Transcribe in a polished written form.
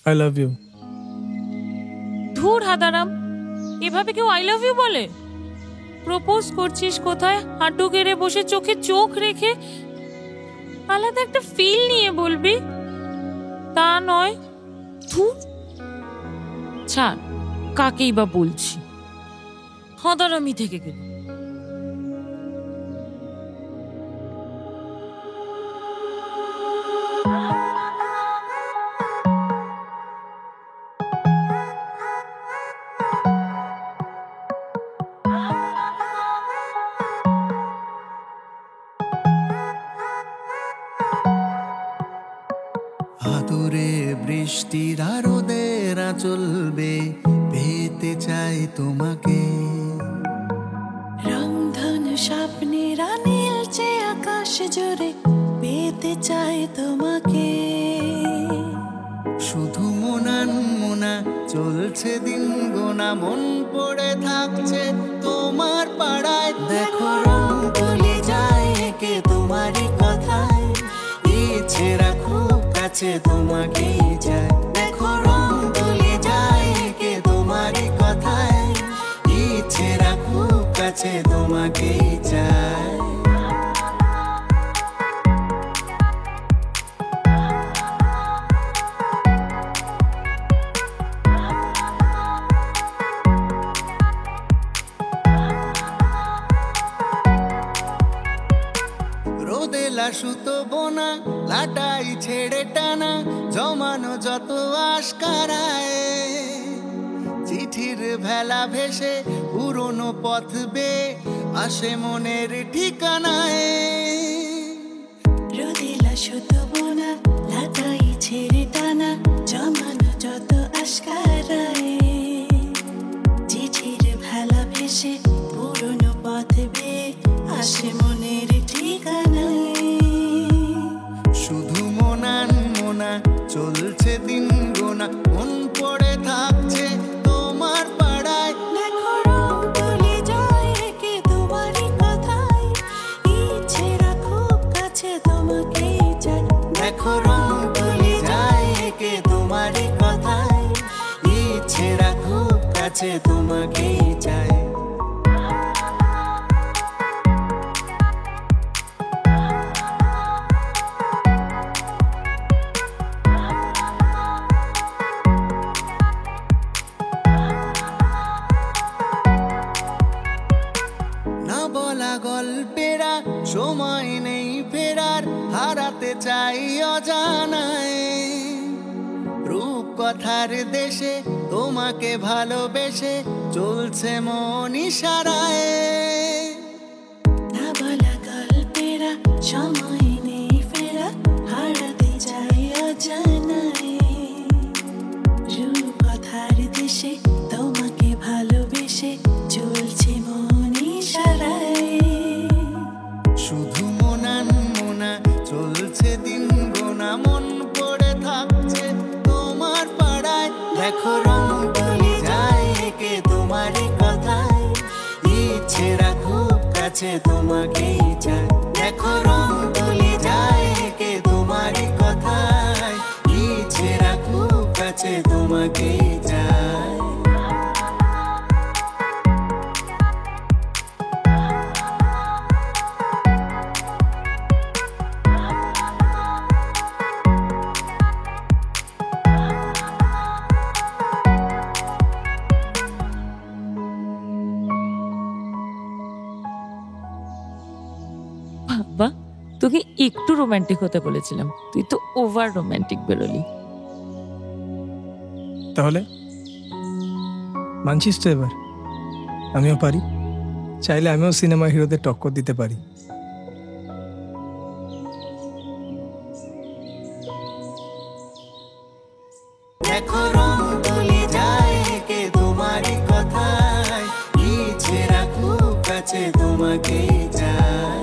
I love you. ধুর হাদারাম, এভাবে কেউ আই লাভ ইউ বলে? প্রপোজ করছিস কোথায়? হাঁটু গেড়ে বসে চোখে চোখ রেখে আলাদা একটা ফিল নিয়ে বলবি, তা নয়। ধুর, ছাড়, কাকেই বা বলছি। হাদারামি থেকে গেল। আদুরে বৃষ্টির রোদের চলবে, পেতে চাই তোমাকে। রংধনু স্বপ্নেরা নীলচে আকাশ জুড়ে, পেতে চাই তোমাকে। শুধু মোনান মোনা চলছে দিন গোনা, মন পড়ে থাকছে তোমার পাড়ায়। দেখো রং তুলে যায় একে তোমারই কথায়, ইচ্ছে রাখো কাছে তোমাকেই চাই। দেখো রং তুলে যায় একে তোমারই কথায়, ইচ্ছে রাখো কাছে তোমাকেই চাই। রোদেলা সুতো বোনা, লাটাই ছেড়ে টানা, জমানো যত আশকারায়। চিঠির ভেলা ভেসে পুরনো পথ বেয়ে আসে মনের ঠিকানায়। রোদেলা সুতো বোনা, লাটাই ছেড়ে টানা, জমানো যত আশকারায়। চিঠির ভেলা ভেসে পুরনো পথ বেয়ে আসে মনের ঠিকানায়। শুধু মোনান মোনা চলছে দিন গোনা, মন পড়ে থাকছে তোমার পাড়ায়। দেখো রং তুলে যায় একে তোমারই কথায়, ইচ্ছে রাখো কাছে তোমাকেই চাই। দেখো রং তুলে যায় একে তোমারই কথায়, ইচ্ছে রাখো কাছে তোমাকেই চাই। না বলা গল্পেরা সময় নেই ফেরার, হারাতে চাই অজানায়। রূপ কথার দেশে তোমাকে ভালোবেসে চলছে মন ইশারায়। না বলা গল্পেরা সময় নেই ফেরা, হারাতে চাই অজানায়। রূপ কথার দেশে তোমাকে ভালোবেসে চলছে মন ইশারায়। শুধু মোনান মোনা চলছে দিন গোনা, মন পড়ে থাকছে তোমার পাড়ায়। দেখো রং তুলে যায় একে তোমারই কথায়, ইচ্ছে রাখো কাছে তোমাকেই চাই। দেখো রং তুলে যায় একে তোমারই কথায়, ইচ্ছে রাখো কাছে তোমাকেই চাই। বাবা, তোকে একটু রোমান্টিক হতে বলেছিলাম, তুই তো ওভার রোমান্টিক বেরোলি। তাহলে মানছিস তো এবার? আমিও পারি, চাইলে আমিও সিনেমা হিরোদের টক্কর দিতে পারি। দেখো রং তুলে যায় একে তোমারই কথায়, ইচ্ছে রাখো কাছে তোমাকেই চাই।